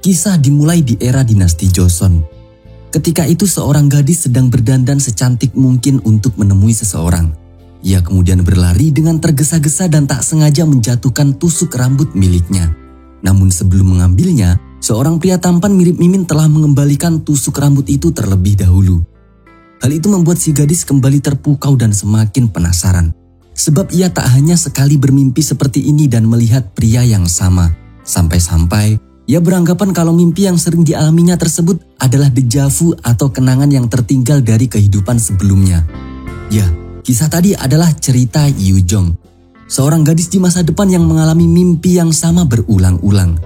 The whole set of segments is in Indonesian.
Kisah dimulai di era dinasti Joseon. Ketika itu seorang gadis sedang berdandan secantik mungkin untuk menemui seseorang. Ia kemudian berlari dengan tergesa-gesa dan tak sengaja menjatuhkan tusuk rambut miliknya. Namun sebelum mengambilnya, seorang pria tampan mirip Mimin telah mengembalikan tusuk rambut itu terlebih dahulu. Hal itu membuat si gadis kembali terpukau dan semakin penasaran. Sebab ia tak hanya sekali bermimpi seperti ini dan melihat pria yang sama. Sampai-sampai ia beranggapan kalau mimpi yang sering dialaminya tersebut adalah deja vu atau kenangan yang tertinggal dari kehidupan sebelumnya. Ya, kisah tadi adalah cerita Yu Jong, seorang gadis di masa depan yang mengalami mimpi yang sama berulang-ulang.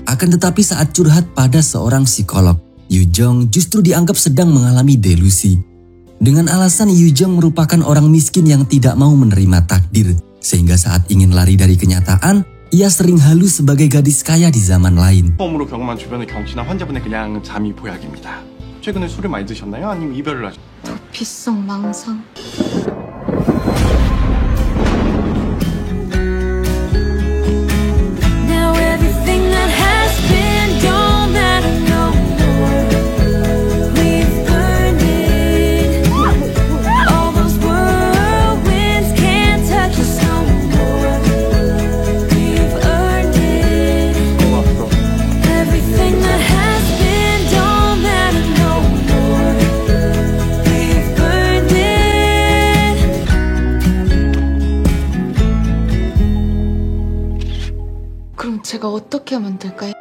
Akan tetapi saat curhat pada seorang psikolog, Yu Jong justru dianggap sedang mengalami delusi. Dengan alasan Yu Jong merupakan orang miskin yang tidak mau menerima takdir, sehingga saat ingin lari dari kenyataan, ia sering halus sebagai gadis kaya di zaman lain. 처음으로 경험한 주변의 경치나 환자분의 그냥 잠이 보약입니다. 최근에 술을 많이 드셨나요? 아니면 이별을 하셨나요? 도피성 망상.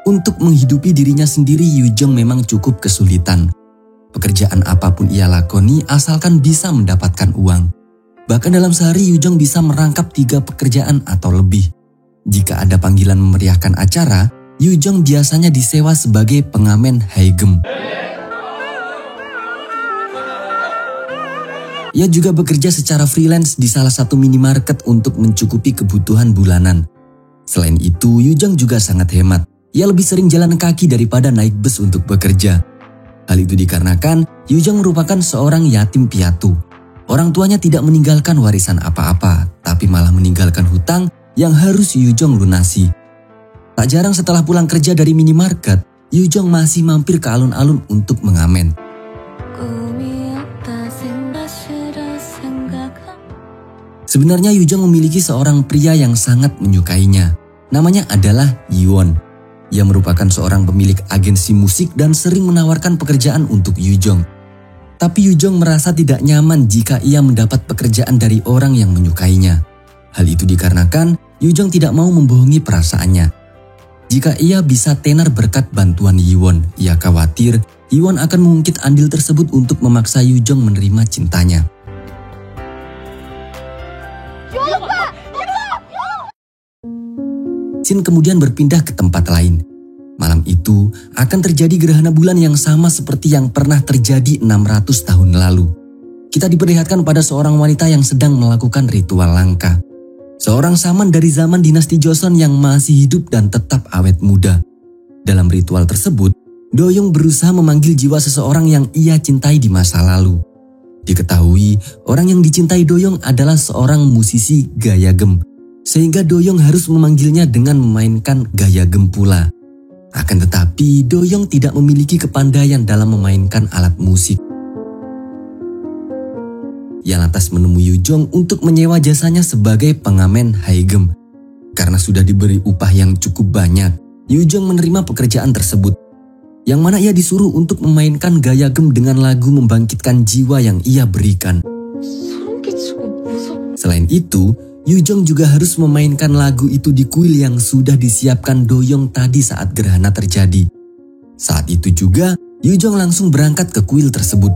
Untuk menghidupi dirinya sendiri, Yu Jong memang cukup kesulitan. Pekerjaan apapun ia lakoni asalkan bisa mendapatkan uang. Bahkan dalam sehari Yu Jong bisa merangkap 3 pekerjaan atau lebih. Jika ada panggilan memeriahkan acara, Yu Jong biasanya disewa sebagai pengamen haegem. Ia juga bekerja secara freelance di salah satu minimarket untuk mencukupi kebutuhan bulanan. Selain itu, Yu Jong juga sangat hemat. Ia lebih sering jalan kaki daripada naik bus untuk bekerja. Hal itu dikarenakan Yu Jong merupakan seorang yatim piatu. Orang tuanya tidak meninggalkan warisan apa-apa, tapi malah meninggalkan hutang yang harus Yu Jong lunasi. Tak jarang setelah pulang kerja dari minimarket, Yu Jong masih mampir ke alun-alun untuk mengamen. Sebenarnya Yu Jong memiliki seorang pria yang sangat menyukainya. Namanya adalah Yiwon. Ia merupakan seorang pemilik agensi musik dan sering menawarkan pekerjaan untuk Yu Jong. Tapi Yu Jong merasa tidak nyaman jika ia mendapat pekerjaan dari orang yang menyukainya. Hal itu dikarenakan Yu Jong tidak mau membohongi perasaannya. Jika ia bisa tenar berkat bantuan Yiwon, ia khawatir Yiwon akan mengungkit andil tersebut untuk memaksa Yu Jong menerima cintanya. Scene kemudian berpindah ke tempat lain. Malam itu akan terjadi gerhana bulan yang sama seperti yang pernah terjadi 600 tahun lalu. Kita diperlihatkan pada seorang wanita yang sedang melakukan ritual langka. Seorang saman dari zaman dinasti Joseon yang masih hidup dan tetap awet muda. Dalam ritual tersebut, Doyoung berusaha memanggil jiwa seseorang yang ia cintai di masa lalu. Diketahui, orang yang dicintai Doyoung adalah seorang musisi gayagem. Sehingga Doyoung harus memanggilnya dengan memainkan gayagem pula. Akan tetapi, Doyoung tidak memiliki kepandaian dalam memainkan alat musik. Ia lantas menemui Yu Jong untuk menyewa jasanya sebagai pengamen haegem. Karena sudah diberi upah yang cukup banyak, Yu Jong menerima pekerjaan tersebut. Yang mana ia disuruh untuk memainkan gayagem dengan lagu membangkitkan jiwa yang ia berikan. Selain itu, Yu Jong juga harus memainkan lagu itu di kuil yang sudah disiapkan Doyoung tadi saat gerhana terjadi. Saat itu juga, Yu Jong langsung berangkat ke kuil tersebut.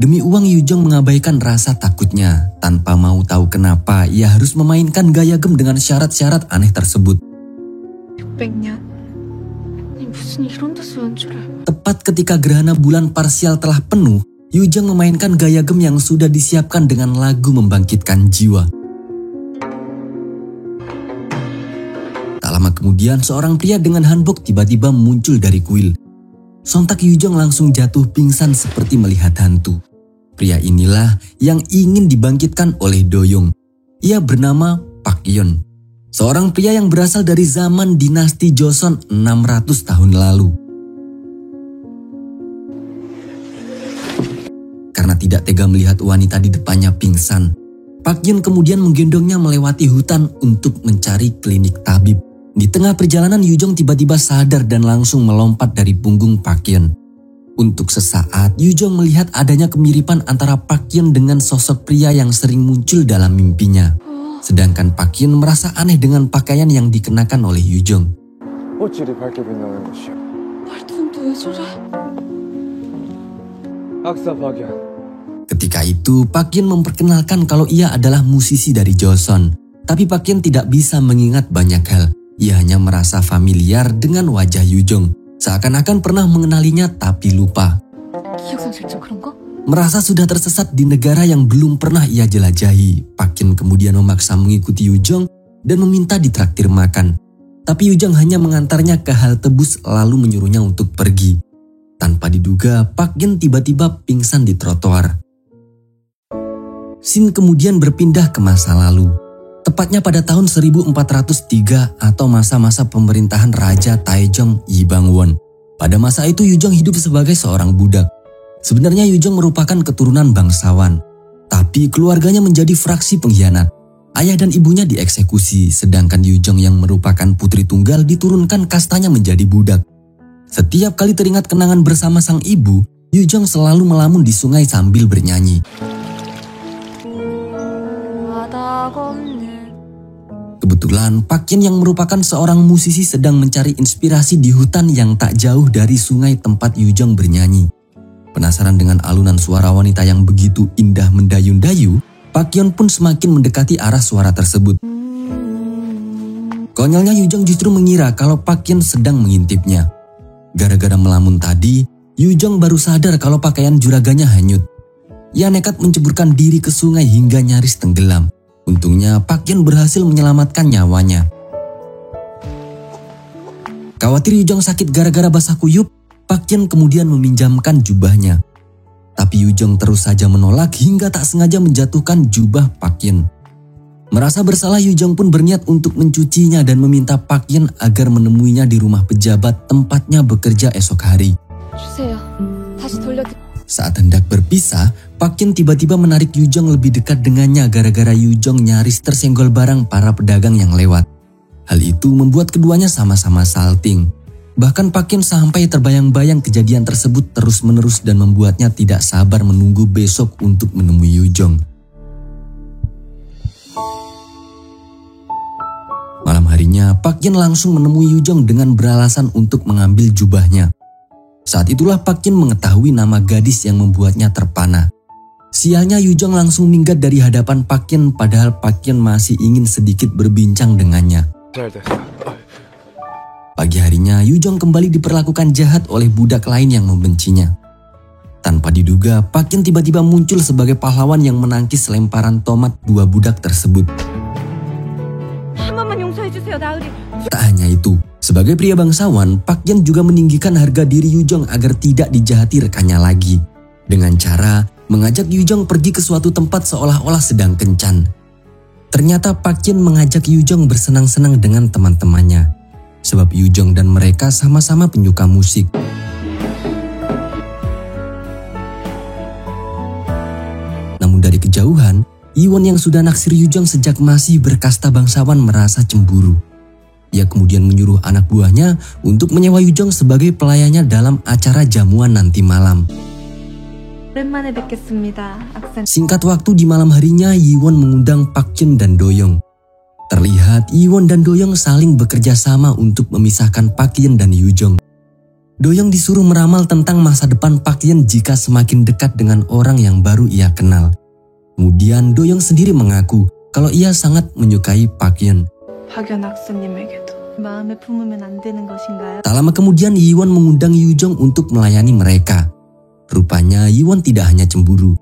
Demi uang, Yu Jong mengabaikan rasa takutnya. Tanpa mau tahu kenapa, ia harus memainkan gayagem dengan syarat-syarat aneh tersebut. Tepat ketika gerhana bulan parsial telah penuh, Yu Jong memainkan gayagem yang sudah disiapkan dengan lagu membangkitkan jiwa. Lama kemudian seorang pria dengan hanbok tiba-tiba muncul dari kuil. Sontak Yu Jong langsung jatuh pingsan seperti melihat hantu. Pria inilah yang ingin dibangkitkan oleh Doyoung. Ia bernama Pak Yeon. seorang pria yang berasal dari zaman dinasti Joseon 600 tahun lalu. Karena tidak tega melihat wanita di depannya pingsan, Pak Yun kemudian menggendongnya melewati hutan untuk mencari klinik tabib. Di tengah perjalanan, Yu Jong tiba-tiba sadar dan langsung melompat dari punggung Pak Yun. Untuk sesaat, Yu Jong melihat adanya kemiripan antara Pak Yun dengan sosok pria yang sering muncul dalam mimpinya. Sedangkan Pak Yun merasa aneh dengan pakaian yang dikenakan oleh Yu Jong. Ketika itu, Pak Yun memperkenalkan kalau ia adalah musisi dari Joseon. Tapi Pak Yun tidak bisa mengingat banyak hal. Ia hanya merasa familiar dengan wajah Yu Jong. Seakan-akan pernah mengenalinya tapi lupa. Merasa sudah tersesat di negara yang belum pernah ia jelajahi, Pak Yun kemudian memaksa mengikuti Yu Jong dan meminta ditraktir makan. Tapi Yu Jong hanya mengantarnya ke halte bus lalu menyuruhnya untuk pergi. Tanpa diduga, Pak Yun tiba-tiba pingsan di trotoar. Scene kemudian berpindah ke masa lalu. Tepatnya pada tahun 1403 atau masa-masa pemerintahan Raja Taejong Yi Bangwon. Pada masa itu Yu Jong hidup sebagai seorang budak. Sebenarnya Yu Jong merupakan keturunan bangsawan. Tapi keluarganya menjadi fraksi pengkhianat. Ayah dan ibunya dieksekusi, sedangkan Yu Jong yang merupakan putri tunggal diturunkan kastanya menjadi budak. Setiap kali teringat kenangan bersama sang ibu, Yu Jong selalu melamun di sungai sambil bernyanyi. Kebetulan Pak Yun yang merupakan seorang musisi sedang mencari inspirasi di hutan yang tak jauh dari sungai tempat Yu Jong bernyanyi. Penasaran dengan alunan suara wanita yang begitu indah mendayu-dayu, Pak Yun pun semakin mendekati arah suara tersebut. Konyolnya Yu Jong justru mengira kalau Pak Yun sedang mengintipnya. Gara-gara melamun tadi, Yu Jong baru sadar kalau pakaian juraganya hanyut. Ia nekat menceburkan diri ke sungai hingga nyaris tenggelam. Untungnya Pak Yun berhasil menyelamatkan nyawanya. Khawatir Yu Jong sakit gara-gara basah kuyup, Pak Yun kemudian meminjamkan jubahnya. Tapi Yu Jong terus saja menolak hingga tak sengaja menjatuhkan jubah Pak Yun. Merasa bersalah, Yu Jong pun berniat untuk mencucinya dan meminta Pak Yun agar menemuinya di rumah pejabat tempatnya bekerja esok hari. Saat hendak berpisah, Pak Yun tiba-tiba menarik Yu Jong lebih dekat dengannya gara-gara Yu Jong nyaris tersenggol barang para pedagang yang lewat. Hal itu membuat keduanya sama-sama salting. Bahkan Pak Yun sampai terbayang-bayang kejadian tersebut terus-menerus dan membuatnya tidak sabar menunggu besok untuk menemui Yu Jong. Malam harinya, Pak Yun langsung menemui Yu Jong dengan beralasan untuk mengambil jubahnya. Saat itulah Pak Yun mengetahui nama gadis yang membuatnya terpana. Sialnya Yu Jong langsung minggat dari hadapan Pak Yun padahal Pak Yun masih ingin sedikit berbincang dengannya. Pagi harinya Yu Jong kembali diperlakukan jahat oleh budak lain yang membencinya. Tanpa diduga, Pak Yun tiba-tiba muncul sebagai pahlawan yang menangkis lemparan tomat dua budak tersebut. Tak hanya itu, sebagai pria bangsawan, Pak Yun juga meninggikan harga diri Yu Jong agar tidak dijahati rekannya lagi. Dengan cara mengajak Yu Jong pergi ke suatu tempat seolah-olah sedang kencan. Ternyata Pak Yun mengajak Yu Jong bersenang-senang dengan teman-temannya. Sebab Yu Jong dan mereka sama-sama penyuka musik. Namun dari kejauhan, Iwon yang sudah naksir Yu Jong sejak masih berkasta bangsawan merasa cemburu. Ia kemudian menyuruh anak buahnya untuk menyewa Yu Jong sebagai pelayannya dalam acara jamuan nanti malam. Singkat waktu di malam harinya, Iwon mengundang Pak Yun dan Doyoung. Terlihat Iwon dan Doyoung saling bekerja sama untuk memisahkan Pak Yun dan Yu Jong. Doyoung disuruh meramal tentang masa depan Pak Yun jika semakin dekat dengan orang yang baru ia kenal. Kemudian Doyoung sendiri mengaku kalau ia sangat menyukai Pak Yun. Tak lama kemudian Iwon mengundang Yu Jong untuk melayani mereka. Rupanya Iwon tidak hanya cemburu.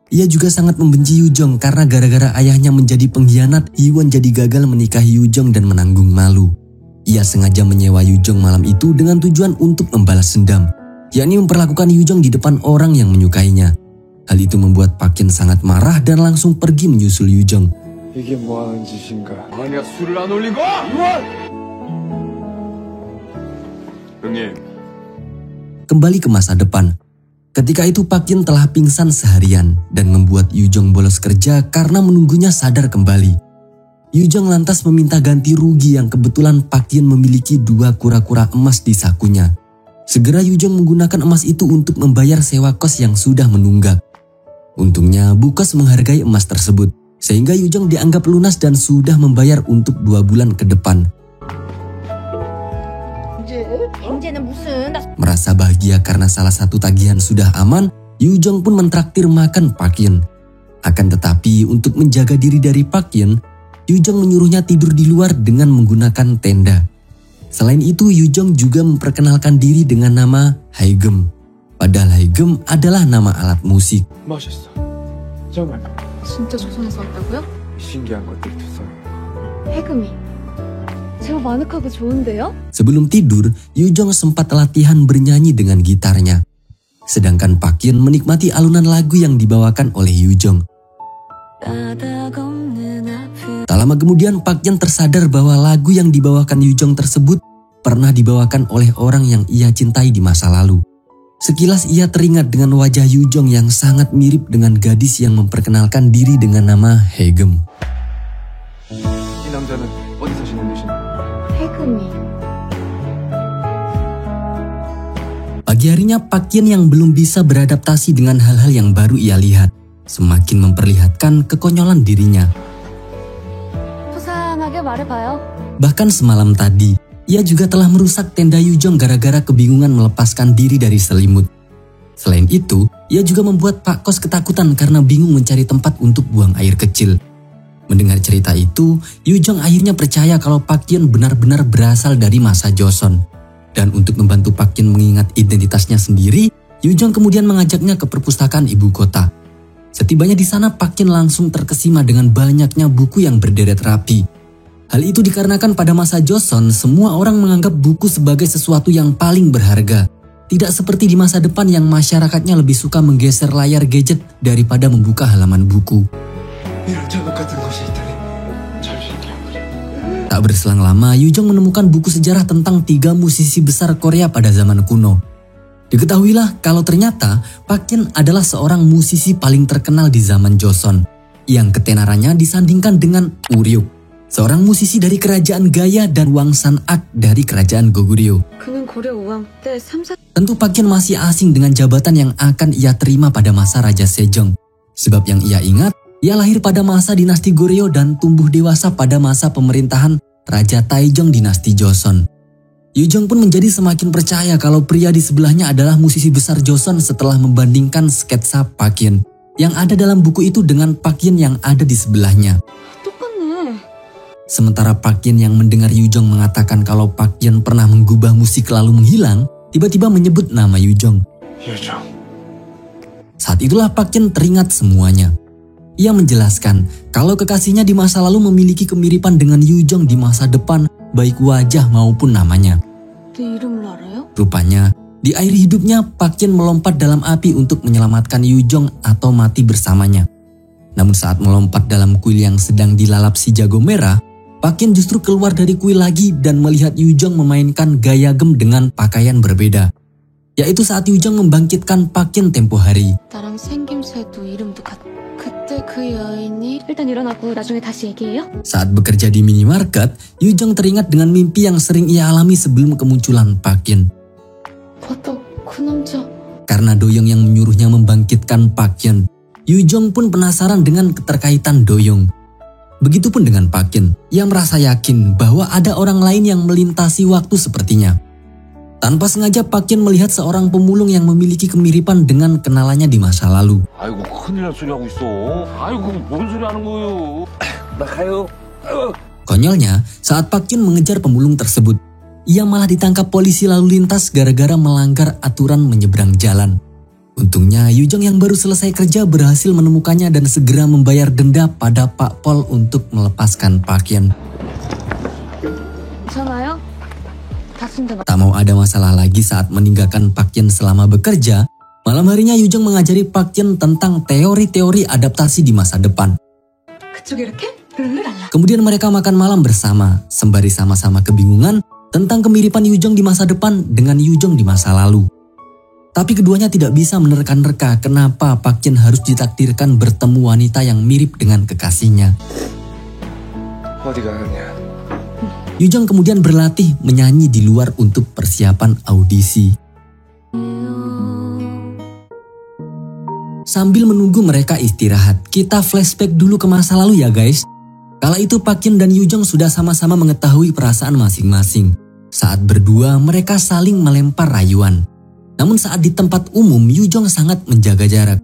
Ia juga sangat membenci Yu Jong karena gara-gara ayahnya menjadi pengkhianat, Iwon jadi gagal menikahi Yu Jong dan menanggung malu. Ia sengaja menyewa Yu Jong malam itu dengan tujuan untuk membalas dendam, yakni memperlakukan Yu Jong di depan orang yang menyukainya. Hal itu membuat Pak Yun sangat marah dan langsung pergi menyusul Yu Jong. 이게 뭐하는 짓인가? 아니야 술을 안 올린 거! 이원! 형님. Kembali ke masa depan. Ketika itu Pak Yin telah pingsan seharian dan membuat Yu Jong bolos kerja karena menunggunya sadar kembali. Yu Jong lantas meminta ganti rugi yang kebetulan Pak Yin memiliki 2 kura-kura emas di sakunya. Segera Yu Jong menggunakan emas itu untuk membayar sewa kos yang sudah menunggak. Untungnya Bu Kos menghargai emas tersebut, sehingga Yu Jong dianggap lunas dan sudah membayar untuk 2 bulan ke depan. Merasa bahagia karena salah satu tagihan sudah aman, Yu Jong pun mentraktir makan Pak Yin. Akan tetapi untuk menjaga diri dari Pak Yin, Yu Jong menyuruhnya tidur di luar dengan menggunakan tenda. Selain itu, Yu Jong juga memperkenalkan diri dengan nama Haegum. Padahal Haegum adalah nama alat musik. 멋있어. 정말 진짜 조선에서 왔다고요? 신기한 것들 주세요. 해금이 제법 아늑하고 좋은데요? Sebelum tidur, Yu Jong sempat latihan bernyanyi dengan gitarnya. Sedangkan Pak Yin menikmati alunan lagu yang dibawakan oleh Yu Jong. Tak lama kemudian Pak Yin tersadar bahwa lagu yang dibawakan Yu Jong tersebut pernah dibawakan oleh orang yang ia cintai di masa lalu. Sekilas ia teringat dengan wajah Yu Jong yang sangat mirip dengan gadis yang memperkenalkan diri dengan nama Haegum. 이 남자는 어디 사시는 분이신가요? 해금이 Pagi harinya Pak Yin yang belum bisa beradaptasi dengan hal-hal yang baru ia lihat, semakin memperlihatkan kekonyolan dirinya. 소상하게 말해봐요. Bahkan semalam tadi, ia juga telah merusak tenda Yu Jong gara-gara kebingungan melepaskan diri dari selimut. Selain itu, ia juga membuat Pak Kos ketakutan karena bingung mencari tempat untuk buang air kecil. Mendengar cerita itu, Yu Jong akhirnya percaya kalau Pak Yin benar-benar berasal dari masa Joseon. Dan untuk membantu Pak Yin mengingat identitasnya sendiri, Yu Jong kemudian mengajaknya ke perpustakaan ibu kota. Setibanya di sana, Pak Yin langsung terkesima dengan banyaknya buku yang berderet rapi. Hal itu dikarenakan pada masa Joseon, semua orang menganggap buku sebagai sesuatu yang paling berharga. Tidak seperti di masa depan yang masyarakatnya lebih suka menggeser layar gadget daripada membuka halaman buku. 이런 저것 같은 곳이 있다니. 참 신기한 거죠. Tak berselang lama, Yu Jong menemukan buku sejarah tentang 3 musisi besar Korea pada zaman kuno. Diketahuilah kalau ternyata Pak Yin adalah seorang musisi paling terkenal di zaman Joseon, yang ketenarannya disandingkan dengan Uryuk, seorang musisi dari kerajaan Gaya dan Wang San-ak dari kerajaan Goguryeo. 그는 고려 5왕 때 3, 4... Tentu Pak Yin masih asing dengan jabatan yang akan ia terima pada masa Raja Sejong. Sebab yang ia ingat, ia lahir pada masa dinasti Goryeo dan tumbuh dewasa pada masa pemerintahan Raja Taejong dinasti Joseon. Yu Jong pun menjadi semakin percaya kalau pria di sebelahnya adalah musisi besar Joseon setelah membandingkan sketsa Pak Yin yang ada dalam buku itu dengan Pak Yin yang ada di sebelahnya. 똑같네. Sementara Pak Yin yang mendengar Yu Jong mengatakan kalau Pak Yin pernah menggubah musik lalu menghilang, tiba-tiba menyebut nama Yu Jong. 유정. Saat itulah Pak Yin teringat semuanya. Ia menjelaskan kalau kekasihnya di masa lalu memiliki kemiripan dengan Yu Jong di masa depan, baik wajah maupun namanya. 내 이름을 알아요? Rupanya, di akhir hidupnya Pak Yin melompat dalam api untuk menyelamatkan Yu Jong atau mati bersamanya. Namun saat melompat dalam kuil yang sedang dilalap si jago merah, Pak Yin justru keluar dari kuil lagi dan melihat Yu Jong memainkan gaya gem dengan pakaian berbeda. Yaitu saat Yu Jong membangkitkan Pak Yin tempo hari. 나랑 생김새도 이름도 그때 그 여인이 일단 일어나고 나중에 다시 얘기해요? Saat bekerja di minimarket, Yu Jong teringat dengan mimpi yang sering ia alami sebelum kemunculan Pak Yin. 맞다, 그 남자. Karena Doyong yang menyuruhnya membangkitkan Pak Yin, Yu Jong pun penasaran dengan keterkaitan Doyong. Begitupun dengan Pak Yin, ia merasa yakin bahwa ada orang lain yang melintasi waktu sepertinya. Tanpa sengaja Pak Yin melihat seorang pemulung yang memiliki kemiripan dengan kenalannya di masa lalu. 아이고 큰일 날 소리 하고 있어. 아이고 뭔 소리 하는 거예요? 나 가요. Konyolnya, saat Pak Yin mengejar pemulung tersebut, ia malah ditangkap polisi lalu lintas gara-gara melanggar aturan menyeberang jalan. Untungnya Yu Jong yang baru selesai kerja berhasil menemukannya dan segera membayar denda pada Pak Pol untuk melepaskan Pak Yin. 괜찮아요? 다친데 Tak mau ada masalah lagi saat meninggalkan Pak Yin selama bekerja, malam harinya Yu Jong mengajari Pak Yin tentang teori-teori adaptasi di masa depan. 그쪽 이렇게? Kemudian mereka makan malam bersama, sembari sama-sama kebingungan tentang kemiripan Yujong di masa depan dengan Yujong di masa lalu. Tapi keduanya tidak bisa menerka-nerka kenapa Park Jin harus ditakdirkan bertemu wanita yang mirip dengan kekasihnya. 어디 가느냐? Yujong kemudian berlatih menyanyi di luar untuk persiapan audisi. Sambil menunggu mereka istirahat, kita flashback dulu ke masa lalu ya guys. Kala itu Park Jin dan Yujong sudah sama-sama mengetahui perasaan masing-masing. Saat berdua mereka saling melempar rayuan. Namun saat di tempat umum Yujong sangat menjaga jarak.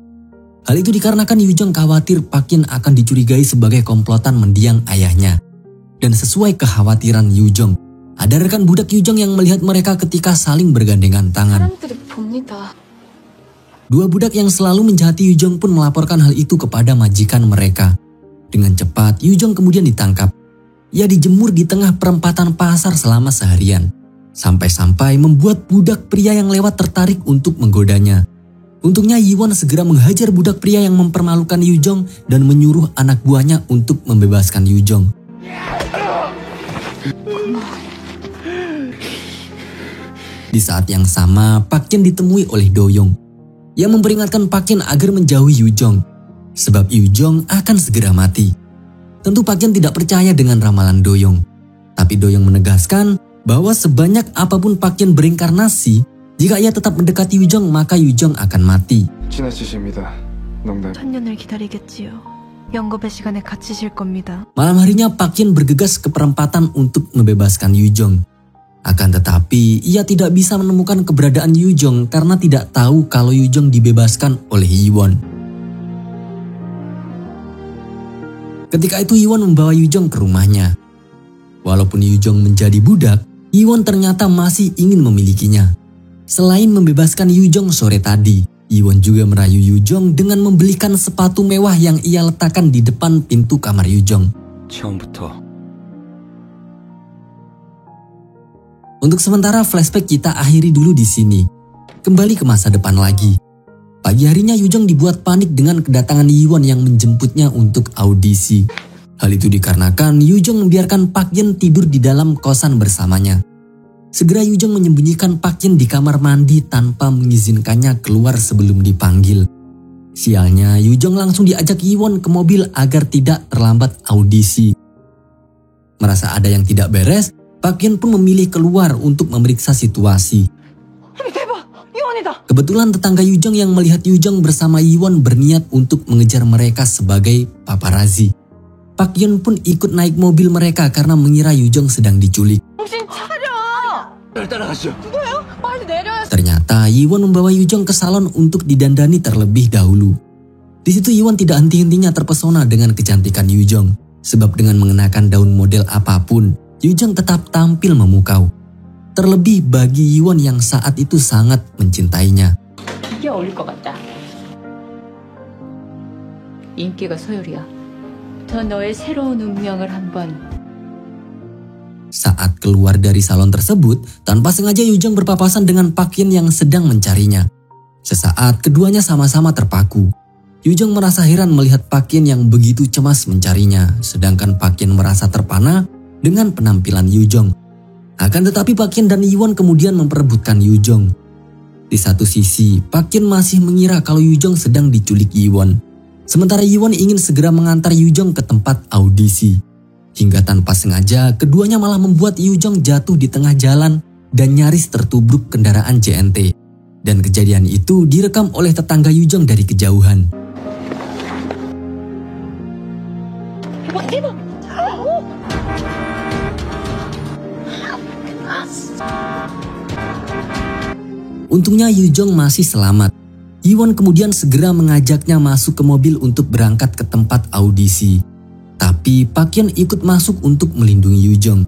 Hal itu dikarenakan Yujong khawatir Park Jin akan dicurigai sebagai komplotan mendiang ayahnya. Dan sesuai kekhawatiran Yujong, ada rekan budak Yujong yang melihat mereka ketika saling bergandengan tangan. 사람들이 봅니다. Dua budak yang selalu menjahati Yujong pun melaporkan hal itu kepada majikan mereka. Dengan cepat, Yujong kemudian ditangkap. Ia dijemur di tengah perempatan pasar selama seharian. Sampai-sampai membuat budak pria yang lewat tertarik untuk menggodanya. Untungnya Yiwon segera menghajar budak pria yang mempermalukan Yujong dan menyuruh anak buahnya untuk membebaskan Yujong. Di saat yang sama, Park Jin ditemui oleh Do-young. Ia memperingatkan Park Jin agar menjauhi Yujong, sebab Yujong akan segera mati. Tentu Park Jin tidak percaya dengan ramalan Do-young. Tapi Do-young menegaskan bahwa sebanyak apapun Park Jin berinkarnasi, jika ia tetap mendekati Yujong maka Yujong akan mati. 지나치십니다. 농담. 천년을 기다리겠지요. 영겁의 시간에 갇히실 겁니다. Malam harinya Park Jin bergegas ke perempatan untuk membebaskan Yujong. Akan tetapi ia tidak bisa menemukan keberadaan Yujong karena tidak tahu kalau Yujong dibebaskan oleh Yiwon. Ketika itu Yiwon membawa Yujong ke rumahnya. Walaupun Yujong menjadi budak, Yiwon ternyata masih ingin memilikinya. Selain membebaskan Yujong sore tadi, Yiwon juga merayu Yujong dengan membelikan sepatu mewah yang ia letakkan di depan pintu kamar Yujong. 처음부터 Untuk sementara flashback kita akhiri dulu di sini. Kembali ke masa depan lagi. Pagi harinya Yujong dibuat panik dengan kedatangan Yiwon yang menjemputnya untuk audisi. Hal itu dikarenakan Yujong membiarkan Park Jin tidur di dalam kosan bersamanya. Segera Yujong menyembunyikan Park Jin di kamar mandi tanpa mengizinkannya keluar sebelum dipanggil. Sialnya Yujong langsung diajak Yiwon ke mobil agar tidak terlambat audisi. Merasa ada yang tidak beres, Park Jin pun memilih keluar untuk memeriksa situasi. Kebetulan tetangga Yujong yang melihat Yujong bersama Yiwon berniat untuk mengejar mereka sebagai paparazzi. Park Jin pun ikut naik mobil mereka karena mengira Yujong sedang diculik. Ternyata Yiwon membawa Yujong ke salon untuk didandani terlebih dahulu. Di situ Yiwon tidak henti-hentinya terpesona dengan kecantikan Yujong, sebab dengan mengenakan daun model apapun, Yujong tetap tampil memukau. Terlebih bagi Yiwon yang saat itu sangat mencintainya. 이게 어울릴 것 같다. 인기가 서열이야. 더 너의 새로운 운명을 한번. Saat keluar dari salon tersebut, tanpa sengaja Yujong berpapasan dengan Park Jin yang sedang mencarinya. Sesaat keduanya sama-sama terpaku. Yujong merasa heran melihat Park Jin yang begitu cemas mencarinya, sedangkan Park Jin merasa terpana dengan penampilan Yujong. Akan tetapi Park Jin dan Yiwon kemudian memperebutkan Yujong. Di satu sisi, Park Jin masih mengira kalau Yujong sedang diculik Yiwon. Sementara Yiwon ingin segera mengantar Yujong ke tempat audisi. Hingga tanpa sengaja, keduanya malah membuat Yujong jatuh di tengah jalan dan nyaris tertubruk kendaraan JNT. Dan kejadian itu direkam oleh tetangga Yujong dari kejauhan. Untungnya Yujong masih selamat. Yiwon kemudian segera mengajaknya masuk ke mobil untuk berangkat ke tempat audisi. Tapi Park Jin ikut masuk untuk melindungi Yujong.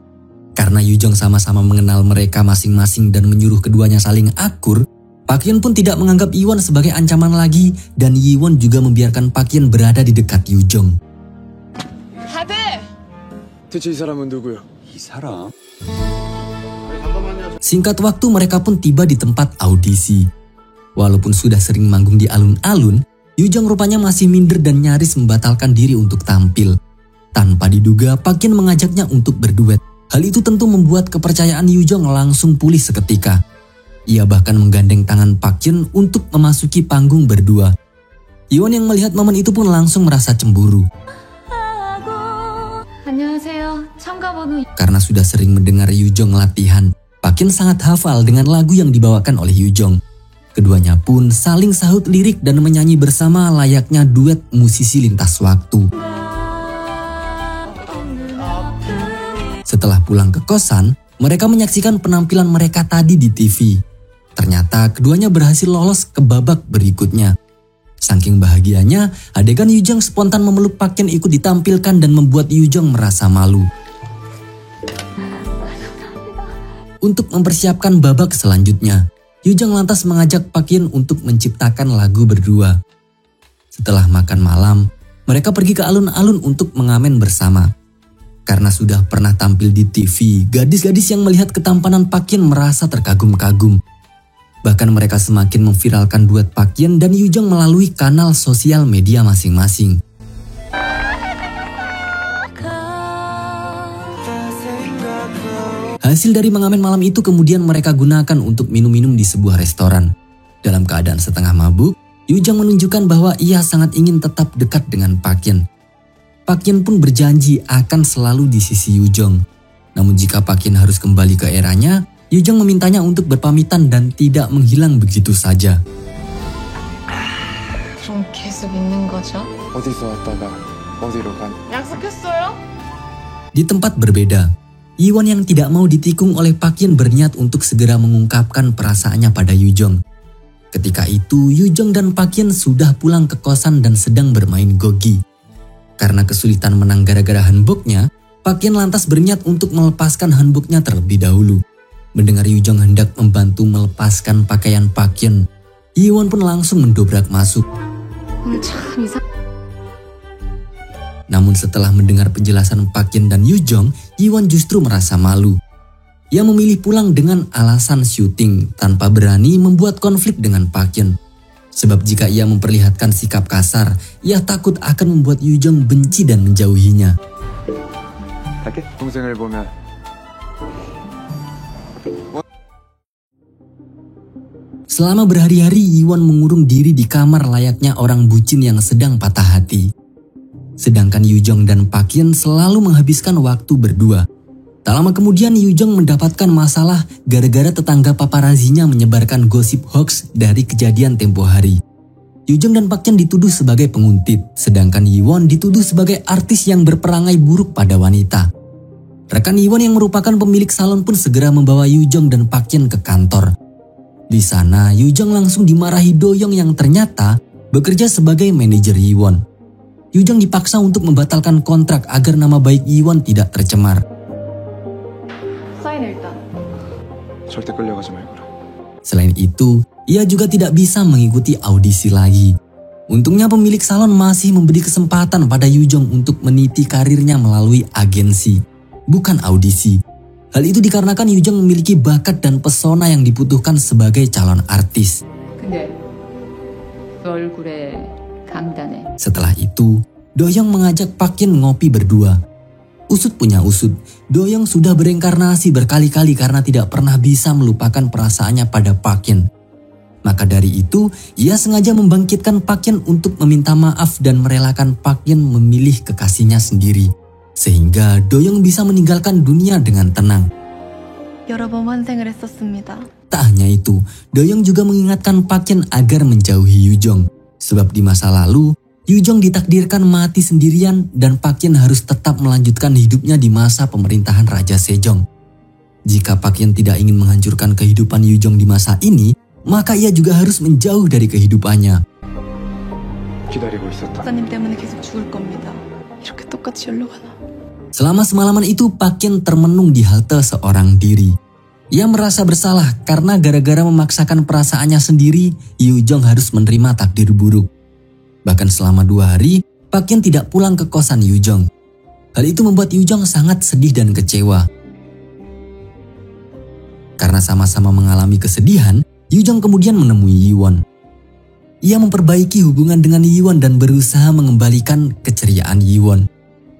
Karena Yujong sama-sama mengenal mereka masing-masing dan menyuruh keduanya saling akur, Park Jin pun tidak menganggap Yiwon sebagai ancaman lagi dan Yiwon juga membiarkan Park Jin berada di dekat Yujong. 대체 이 사람은 누구야? 이 사람? Singkat waktu mereka pun tiba di tempat audisi. Walaupun sudah sering manggung di alun-alun, Yujong rupanya masih minder dan nyaris membatalkan diri untuk tampil. Tanpa diduga, Park Hyun mengajaknya untuk berduet. Hal itu tentu membuat kepercayaan Yoo Jong langsung pulih seketika. Ia bahkan menggandeng tangan Park Hyun untuk memasuki panggung berdua. Iwon yang melihat momen itu pun langsung merasa cemburu. 안녕하세요. 참가번호 Karena sudah sering mendengar Yoo Jong latihan, Park Hyun sangat hafal dengan lagu yang dibawakan oleh Yoo Jong. Keduanya pun saling sahut lirik dan menyanyi bersama layaknya duet musisi lintas waktu. Setelah pulang ke kosan, mereka menyaksikan penampilan mereka tadi di TV. Ternyata keduanya berhasil lolos ke babak berikutnya. Saking bahagianya, adegan Yoo Jong spontan memeluk Park Hyun ikut ditampilkan dan membuat Yoo Jong merasa malu. Untuk mempersiapkan babak selanjutnya, Yoo Jong lantas mengajak Park Hyun untuk menciptakan lagu berdua. Setelah makan malam, mereka pergi ke alun-alun untuk mengamen bersama. Karena sudah pernah tampil di TV, gadis-gadis yang melihat ketampanan Park Hyun merasa terkagum-kagum. Bahkan mereka semakin memviralkan duet Park Hyun dan Yoo Jong melalui kanal sosial media masing-masing. Hasil dari mengamen malam itu kemudian mereka gunakan untuk minum-minum di sebuah restoran. Dalam keadaan setengah mabuk, Yoo Jong menunjukkan bahwa ia sangat ingin tetap dekat dengan Park Hyun. Park Hyun pun berjanji akan selalu di sisi Yoo Jong. Namun jika Park Hyun harus kembali ke eranya, Yoo Jong memintanya untuk berpamitan dan tidak menghilang begitu saja. 그럼 계속 있는 거죠? 어디서 왔다가 어디로 간? 약속했어요? Di tempat berbeda, Iwon yang tidak mau ditikung oleh Park Hyun berniat untuk segera mengungkapkan perasaannya pada Yoo Jong. Ketika itu, Yoo Jong dan Park Hyun sudah pulang ke kosan dan sedang bermain gogi. Karena kesulitan menang gara-gara hanboknya, Park Hyun lantas berniat untuk melepaskan hanboknya terlebih dahulu. Mendengar Yoo Jong hendak membantu melepaskan pakaian Park Hyun, Iwon pun langsung mendobrak masuk. 참 이상. Namun setelah mendengar penjelasan Park Hyun dan Yoo Jong, Iwon justru merasa malu. Ia memilih pulang dengan alasan syuting tanpa berani membuat konflik dengan Park Hyun. Sebab jika ia memperlihatkan sikap kasar, ia takut akan membuat Yoo Jong benci dan menjauhinya. 갈게. 동생을 보면 Selama berhari-hari Iwon mengurung diri di kamar layaknya orang bucin yang sedang patah hati. Sedangkan Yoo Jong dan Park Hyun selalu menghabiskan waktu berdua. Tak lama kemudian Yoo Jong mendapatkan masalah gara-gara tetangga paparazinya menyebarkan gosip hoax dari kejadian tempo hari. Yoo Jong dan Park Hyun dituduh sebagai penguntit, sedangkan Iwon dituduh sebagai artis yang berperangai buruk pada wanita. Rekan Iwon yang merupakan pemilik salon pun segera membawa Yoo Jong dan Park Hyun ke kantor. Di sana, Yoo Jong langsung dimarahi Do-young yang ternyata bekerja sebagai manajer Iwon. Yoo Jong dipaksa untuk membatalkan kontrak agar nama baik Iwon tidak tercemar. 절대 끌려가지 말거라. Selain itu, ia juga tidak bisa mengikuti audisi lagi. Untungnya pemilik salon masih memberi kesempatan pada Yoo Jong untuk meniti karirnya melalui agensi, bukan audisi. Hal itu dikarenakan Yoo Jong memiliki bakat dan pesona yang dibutuhkan sebagai calon artis. 근데 그 얼굴에 강단에 Setelah itu, Do-young mengajak Park Hyun ngopi berdua. Usut punya usut, Do-young sudah bereinkarnasi berkali-kali karena tidak pernah bisa melupakan perasaannya pada Park Hyun. Maka dari itu, ia sengaja membangkitkan Park Hyun untuk meminta maaf dan merelakan Park Hyun memilih kekasihnya sendiri. Sehingga Do-young bisa meninggalkan dunia dengan tenang. 여러 번 환생을 했었습니다. Tak hanya itu, Do-young juga mengingatkan Park Hyun agar menjauhi Yoo Jong. Sebab di masa lalu, Yoo Jong ditakdirkan mati sendirian dan Park Hyun harus tetap melanjutkan hidupnya di masa pemerintahan Raja Sejong. Jika Park Hyun tidak ingin menghancurkan kehidupan Yoo Jong di masa ini, maka ia juga harus menjauh dari kehidupannya. 기다리고 있었다. 박사님 때문에 계속 죽을 겁니다. 이렇게 똑같이 연락하나. Selama semalaman itu, Park Hyun termenung di halte seorang diri. Ia merasa bersalah karena gara-gara memaksakan perasaannya sendiri, Yoo Jong harus menerima takdir buruk. Bahkan selama 2 hari, Park Hyun tidak pulang ke kosan Yoo Jong. Hal itu membuat Yoo Jong sangat sedih dan kecewa. Karena sama-sama mengalami kesedihan, Yoo Jong kemudian menemui Iwon. Ia memperbaiki hubungan dengan Iwon dan berusaha mengembalikan keceriaan Iwon.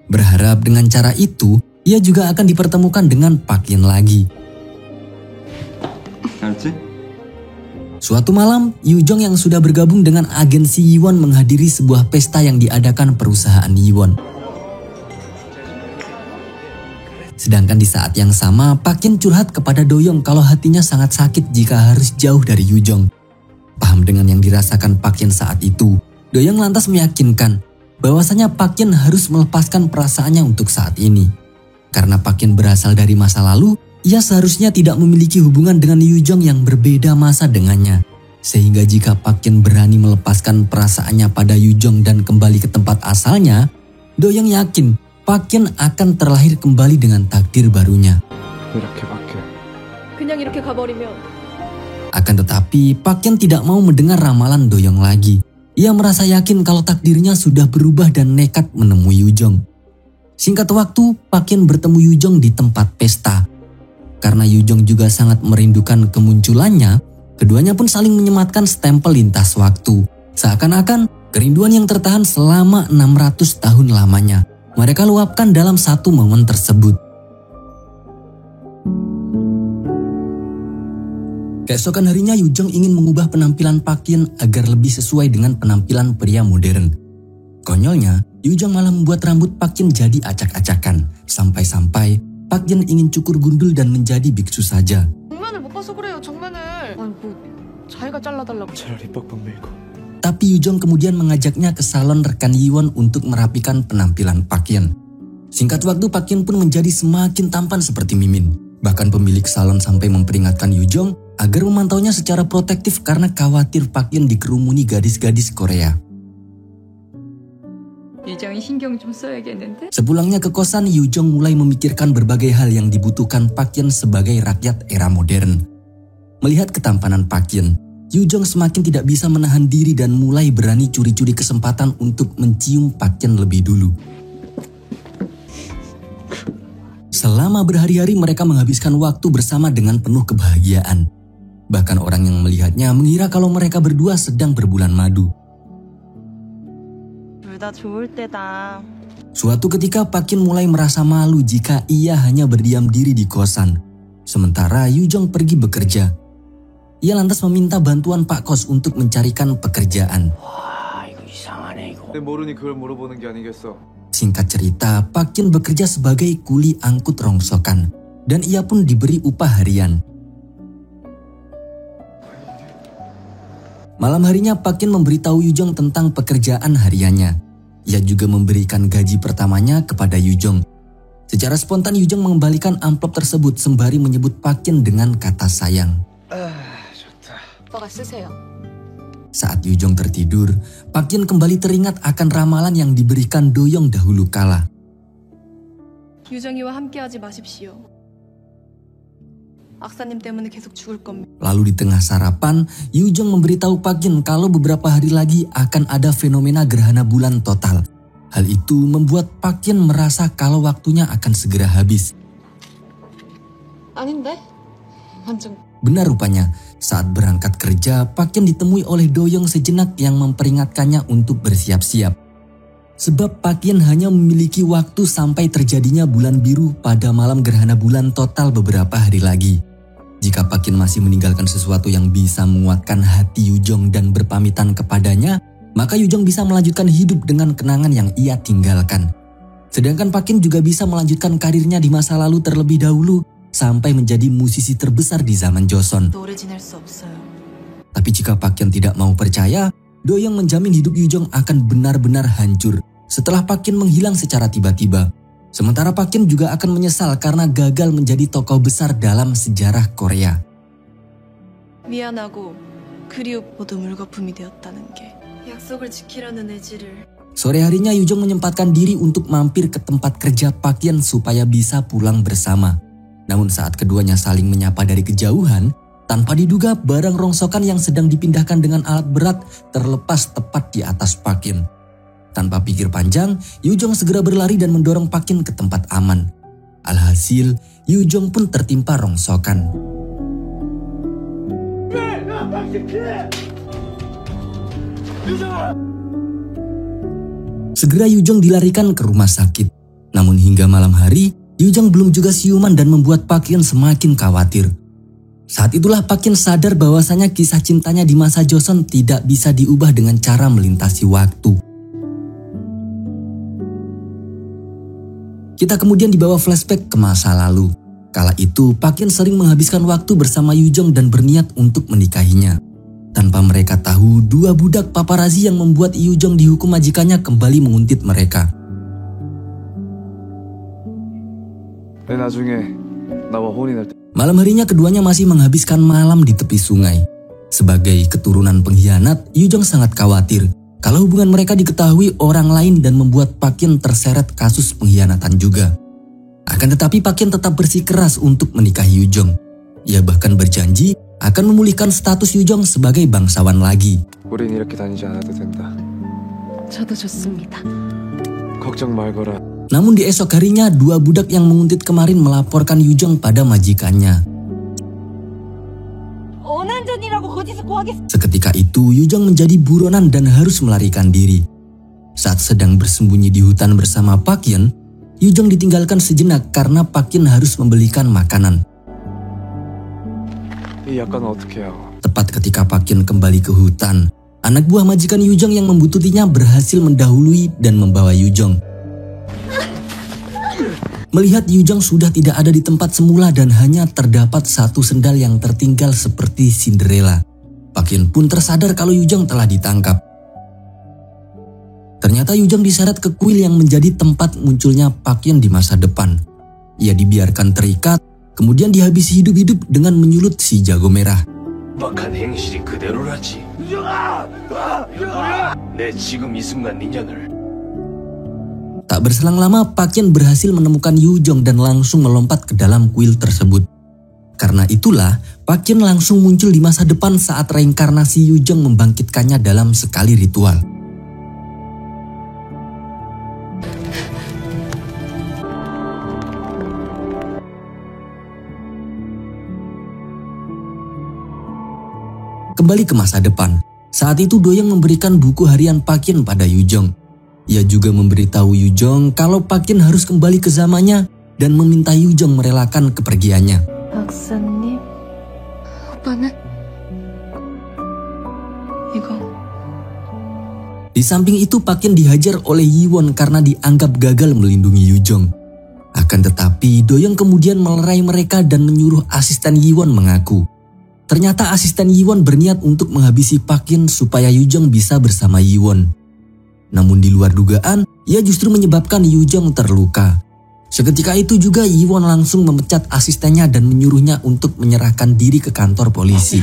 Berharap dengan cara itu, ia juga akan dipertemukan dengan Park Yin lagi. 알았지? Suatu malam, Yoo-jong yang sudah bergabung dengan agensi Yiwon menghadiri sebuah pesta yang diadakan perusahaan Yiwon. Sedangkan di saat yang sama, Park Yin curhat kepada Do-young kalau hatinya sangat sakit jika harus jauh dari Yoo-jong. Paham dengan yang dirasakan Park Yin saat itu, Do-young lantas meyakinkan bahwasanya Park Yin harus melepaskan perasaannya untuk saat ini. Karena Park Yin berasal dari masa lalu, ia seharusnya tidak memiliki hubungan dengan Yoo-jong yang berbeda masa dengannya. Sehingga jika Park Yin berani melepaskan perasaannya pada Yoo-jong dan kembali ke tempat asalnya, Do-young yakin Park Yin akan terlahir kembali dengan takdir barunya. 이렇게 바뀌어. 그냥 이렇게 가버리면 Akan tetapi, Park Yin tidak mau mendengar ramalan Do-young lagi. Ia merasa yakin kalau takdirnya sudah berubah dan nekat menemui Yoo-jong. Singkat waktu, Park Yin bertemu Yoo-jong di tempat pesta. Karena Yoo-jong juga sangat merindukan kemunculannya, keduanya pun saling menyematkan stempel lintas waktu. Seakan-akan kerinduan yang tertahan selama 600 tahun lamanya mereka luapkan dalam satu momen tersebut. Keesokan harinya Yoo-jong ingin mengubah penampilan Park Yin agar lebih sesuai dengan penampilan pria modern. Konyolnya, Yoo-jong malah membuat rambut Park Yin jadi acak-acakan. Sampai-sampai Park Yin ingin cukur gundul dan menjadi biksu saja. 정면을 못 봐서 그래요. 정면을. 아니 뭐 자기가 잘라달라고. 차라리 뻑뻑 밀고. Tapi Yoo-jong kemudian mengajaknya ke salon rekan Yiwon untuk merapikan penampilan Park Yin. Singkat waktu Park Yin pun menjadi semakin tampan seperti Mimin. Bahkan pemilik salon sampai memperingatkan Yoo-jong agar memantaunya secara protektif karena khawatir Park Yin dikerumuni gadis-gadis Korea. 유정이 신경 좀 써야겠는데? Sepulangnya ke kosan, Yoo-jong mulai memikirkan berbagai hal yang dibutuhkan Park Yin sebagai rakyat era modern. Melihat ketampanan Park Yin, Yoo-jong semakin tidak bisa menahan diri dan mulai berani curi-curi kesempatan untuk mencium Park Yin lebih dulu. Selama berhari-hari mereka menghabiskan waktu bersama dengan penuh kebahagiaan. Bahkan orang yang melihatnya mengira kalau mereka berdua sedang berbulan madu. Suatu ketika Park Yin mulai merasa malu jika ia hanya berdiam diri di kosan. Sementara Yoo-jong pergi bekerja. Ia lantas meminta bantuan Pak Kos untuk mencarikan pekerjaan. 모르니 그걸 물어보는 게 아니겠어. Singkat cerita, Park Yin bekerja sebagai kuli angkut rongsokan. Dan ia pun diberi upah harian. Malam harinya Park Yin memberitahu Yoo-jong tentang pekerjaan hariannya. Ia juga memberikan gaji pertamanya kepada Yoo-jong. Secara spontan Yoo-jong mengembalikan amplop tersebut sembari menyebut Park Yin dengan kata sayang. 오빠가 쓰세요. Saat Yoo-jong tertidur, Park Yin kembali teringat akan ramalan yang diberikan Do-young dahulu kala. 유정이와 함께하지 마십시오. 악사님 때문에 계속 죽을 겁니다. Lalu di tengah sarapan, Yoo-jong memberitahu Park Yin kalau beberapa hari lagi akan ada fenomena gerhana bulan total. Hal itu membuat Park Yin merasa kalau waktunya akan segera habis. 아닌데? 완전 Benar rupanya, saat berangkat kerja, Park Yin ditemui oleh Do-young sejenak yang memperingatkannya untuk bersiap-siap. Sebab Park Yin hanya memiliki waktu sampai terjadinya bulan biru pada malam gerhana bulan total beberapa hari lagi. Jika Park Yin masih meninggalkan sesuatu yang bisa menguatkan hati Yoo-jong dan berpamitan kepadanya, maka Yoo-jong bisa melanjutkan hidup dengan kenangan yang ia tinggalkan. Sedangkan Park Yin juga bisa melanjutkan karirnya di masa lalu terlebih dahulu, sampai menjadi musisi terbesar di zaman Joseon. 오래 지낼 수 없어요. Tapi jika Park Yin tidak mau percaya, Do-young menjamin hidup Yoo-jong akan benar-benar hancur setelah Park Yin menghilang secara tiba-tiba. Sementara Park Yin juga akan menyesal karena gagal menjadi tokoh besar dalam sejarah Korea. 미안하고 그리움 모두 물거품이 되었다는 게 약속을 지키려는 의지를. Sore harinya Yoo-jong menyempatkan diri untuk mampir ke tempat kerja Park Yin supaya bisa pulang bersama. Namun saat keduanya saling menyapa dari kejauhan, tanpa diduga barang rongsokan yang sedang dipindahkan dengan alat berat terlepas tepat di atas Park Yin. Tanpa pikir panjang, Yoo-jong segera berlari dan mendorong Park Yin ke tempat aman. Alhasil, Yoo-jong pun tertimpa rongsokan. Segera Yoo-jong dilarikan ke rumah sakit. Namun hingga malam hari, Yujong belum juga siuman dan membuat Park Hyun semakin khawatir. Saat itulah Park Hyun sadar bahwasanya kisah cintanya di masa Joseon tidak bisa diubah dengan cara melintasi waktu. Kita kemudian dibawa flashback ke masa lalu. Kala itu, Park Hyun sering menghabiskan waktu bersama Yujong dan berniat untuk menikahinya. Tanpa mereka tahu, dua budak paparazi yang membuat Yujong dihukum majikannya kembali menguntit mereka. Malam harinya keduanya masih menghabiskan malam di tepi sungai. Sebagai keturunan pengkhianat, Yujong sangat khawatir kalau hubungan mereka diketahui orang lain dan membuat Park Hyun terseret kasus pengkhianatan juga. Akan tetapi Park Hyun tetap bersikeras untuk menikahi Yujong. Ia bahkan berjanji akan memulihkan status Yujong sebagai bangsawan lagi. 우린 이렇게 다니지 않아도 된다. 저도 좋습니다. 걱정 말거라. Namun di esok harinya, dua budak yang menguntit kemarin melaporkan Yujong pada majikannya. Seketika itu, Yujong menjadi buronan dan harus melarikan diri. Saat sedang bersembunyi di hutan bersama Park Hyun, Yujong ditinggalkan sejenak karena Park Hyun harus membelikan makanan. Tepat ketika Park Hyun kembali ke hutan, anak buah majikan Yujong yang membututinya berhasil mendahului dan membawa Yujong. Melihat Yujong sudah tidak ada di tempat semula dan hanya terdapat satu sendal yang tertinggal seperti Cinderella, Park Hyun pun tersadar kalau Yujong telah ditangkap. Ternyata Yujong diseret ke kuil yang menjadi tempat munculnya Park Hyun di masa depan. Ia dibiarkan terikat, kemudian dihabisi hidup-hidup dengan menyulut si jago merah. Tak berselang lama, Park Hyun berhasil menemukan Yujong dan langsung melompat ke dalam kuil tersebut. Karena itulah, Park Hyun langsung muncul di masa depan saat reinkarnasi Yujong membangkitkannya dalam sekali ritual. Kembali ke masa depan, saat itu Doyoung memberikan buku harian Park Hyun pada Yujong. Ia juga memberitahu Yujong kalau Park Hyun harus kembali ke zamannya dan meminta Yujong merelakan kepergiannya. 박사님, 오빠는? 이거. Di samping itu Park Hyun dihajar oleh Yiwon karena dianggap gagal melindungi Yujong. Akan tetapi Doyoung kemudian melerai mereka dan menyuruh asisten Yiwon mengaku. Ternyata asisten Yiwon berniat untuk menghabisi Park Hyun supaya Yujong bisa bersama Yiwon. Namun di luar dugaan, ia justru menyebabkan Yujong terluka. Seketika itu juga Yiwon langsung memecat asistennya dan menyuruhnya untuk menyerahkan diri ke kantor polisi.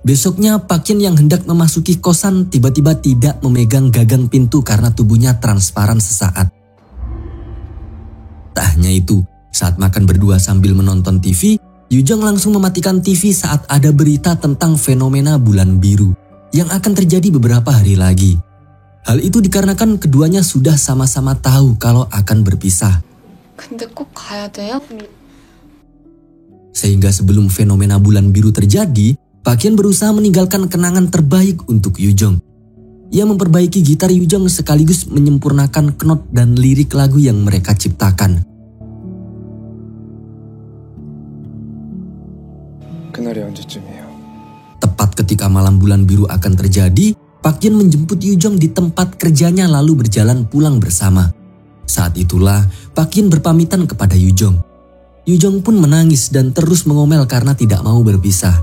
Besoknya Park Hyun yang hendak memasuki kosan tiba-tiba tidak memegang gagang pintu karena tubuhnya transparan sesaat. Tak hanya itu, saat makan berdua sambil menonton TV, Yujong langsung mematikan TV saat ada berita tentang fenomena bulan biru yang akan terjadi beberapa hari lagi. Hal itu dikarenakan keduanya sudah sama-sama tahu kalau akan berpisah. 근데 꼭 가야 돼요? Sehingga sebelum fenomena bulan biru terjadi, Park Hyun berusaha meninggalkan kenangan terbaik untuk Yujong. Ia memperbaiki gitar Yujong sekaligus menyempurnakan knot dan lirik lagu yang mereka ciptakan. Tepat ketika malam bulan biru akan terjadi, Park Hyun menjemput Yujong di tempat kerjanya lalu berjalan pulang bersama. Saat itulah Park Hyun berpamitan kepada Yujong. Yujong pun menangis dan terus mengomel karena tidak mau berpisah.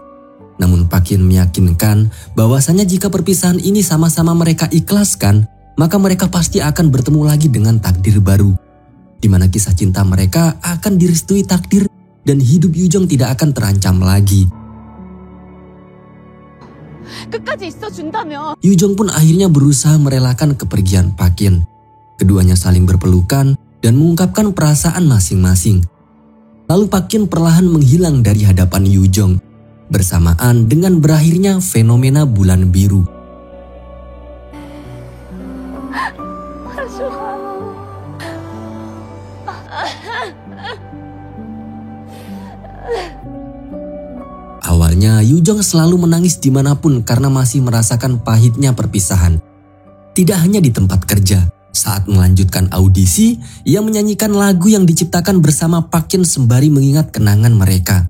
Namun Park Hyun meyakinkan bahwasanya jika perpisahan ini sama-sama mereka ikhlaskan, maka mereka pasti akan bertemu lagi dengan takdir baru, di mana kisah cinta mereka akan direstui takdir dan hidup Yujong tidak akan terancam lagi. Yujong pun akhirnya berusaha merelakan kepergian Park Hyun. Keduanya saling berpelukan dan mengungkapkan perasaan masing-masing. Lalu Park Hyun perlahan menghilang dari hadapan Yujong, bersamaan dengan berakhirnya fenomena bulan biru. Awalnya, Yujong selalu menangis dimanapun karena masih merasakan pahitnya perpisahan. Tidak hanya di tempat kerja, saat melanjutkan audisi, ia menyanyikan lagu yang diciptakan bersama Park Hyun sembari mengingat kenangan mereka.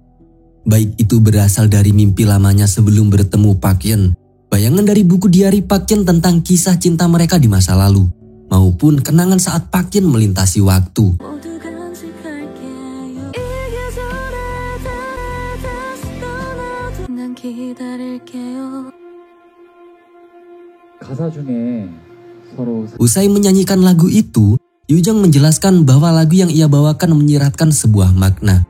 Baik itu berasal dari mimpi lamanya sebelum bertemu Park Hyun, bayangan dari buku diari Park Hyun tentang kisah cinta mereka di masa lalu, maupun kenangan saat Park Hyun melintasi waktu. Usai menyanyikan lagu itu, Yujong menjelaskan bahwa lagu yang ia bawakan menyiratkan sebuah makna.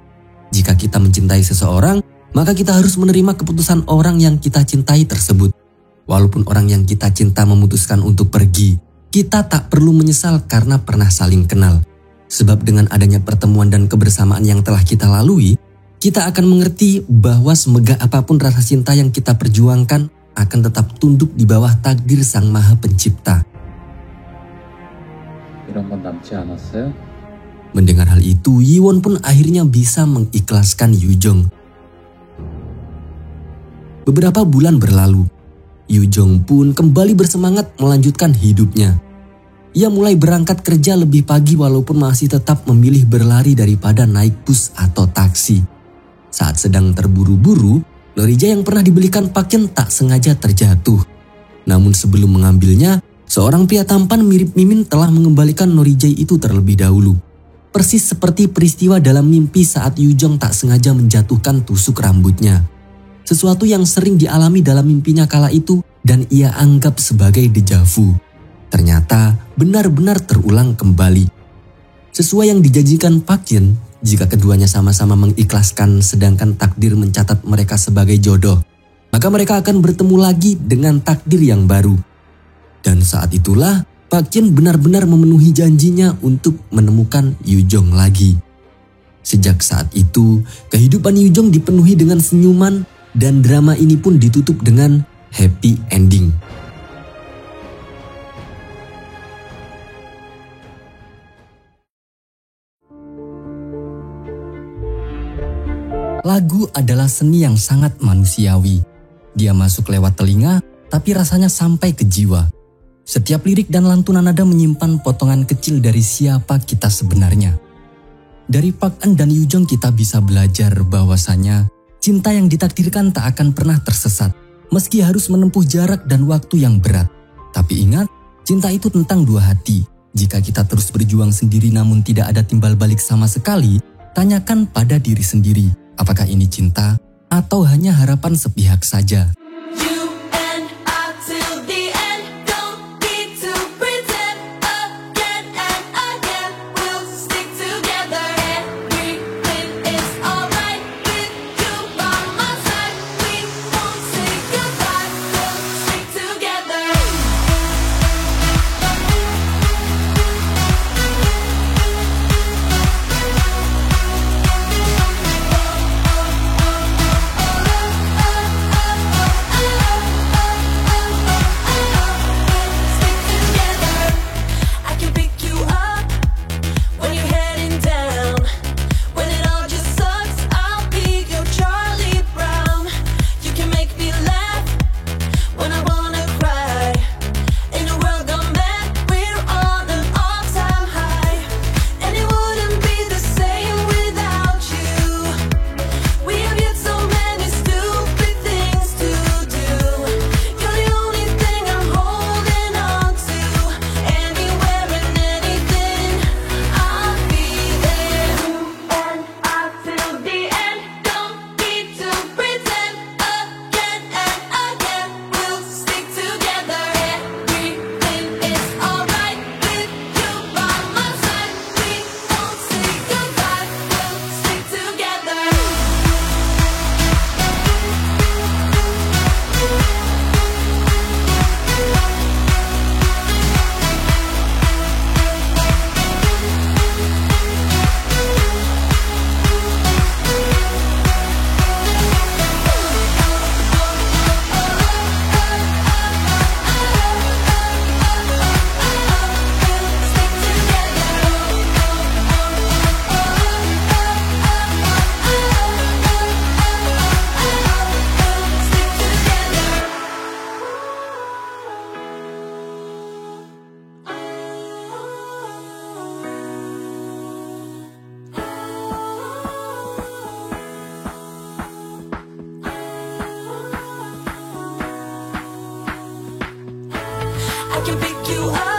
Jika kita mencintai seseorang, maka kita harus menerima keputusan orang yang kita cintai tersebut. Walaupun orang yang kita cinta memutuskan untuk pergi, kita tak perlu menyesal karena pernah saling kenal. Sebab dengan adanya pertemuan dan kebersamaan yang telah kita lalui, kita akan mengerti bahwa semegah apapun rasa cinta yang kita perjuangkan akan tetap tunduk di bawah takdir Sang Maha Pencipta. Mendengar hal itu, Yiwon pun akhirnya bisa mengikhlaskan Yujong. Beberapa bulan berlalu, Yujong pun kembali bersemangat melanjutkan hidupnya. Ia mulai berangkat kerja lebih pagi walaupun masih tetap memilih berlari daripada naik bus atau taksi. Saat sedang terburu-buru, Norija yang pernah dibelikan Park Hyun tak sengaja terjatuh. Namun sebelum mengambilnya, seorang pria tampan mirip Mimin telah mengembalikan Norija itu terlebih dahulu. Persis seperti peristiwa dalam mimpi saat Yujong tak sengaja menjatuhkan tusuk rambutnya. Sesuatu yang sering dialami dalam mimpinya kala itu dan ia anggap sebagai deja vu. Ternyata benar-benar terulang kembali. Sesuai yang dijanjikan Park Hyun, jika keduanya sama-sama mengikhlaskan sedangkan takdir mencatat mereka sebagai jodoh, maka mereka akan bertemu lagi dengan takdir yang baru. Dan saat itulah Park Hyun benar-benar memenuhi janjinya untuk menemukan Yujong lagi. Sejak saat itu, kehidupan Yujong dipenuhi dengan senyuman dan drama ini pun ditutup dengan happy ending. Lagu adalah seni yang sangat manusiawi. Dia masuk lewat telinga, tapi rasanya sampai ke jiwa. Setiap lirik dan lantunan nada menyimpan potongan kecil dari siapa kita sebenarnya. Dari Park Eun dan Yujong kita bisa belajar bahwasanya cinta yang ditakdirkan tak akan pernah tersesat, meski harus menempuh jarak dan waktu yang berat. Tapi ingat, cinta itu tentang dua hati. Jika kita terus berjuang sendiri namun tidak ada timbal balik sama sekali, tanyakan pada diri sendiri. Apakah ini cinta atau hanya harapan sepihak saja? take you high.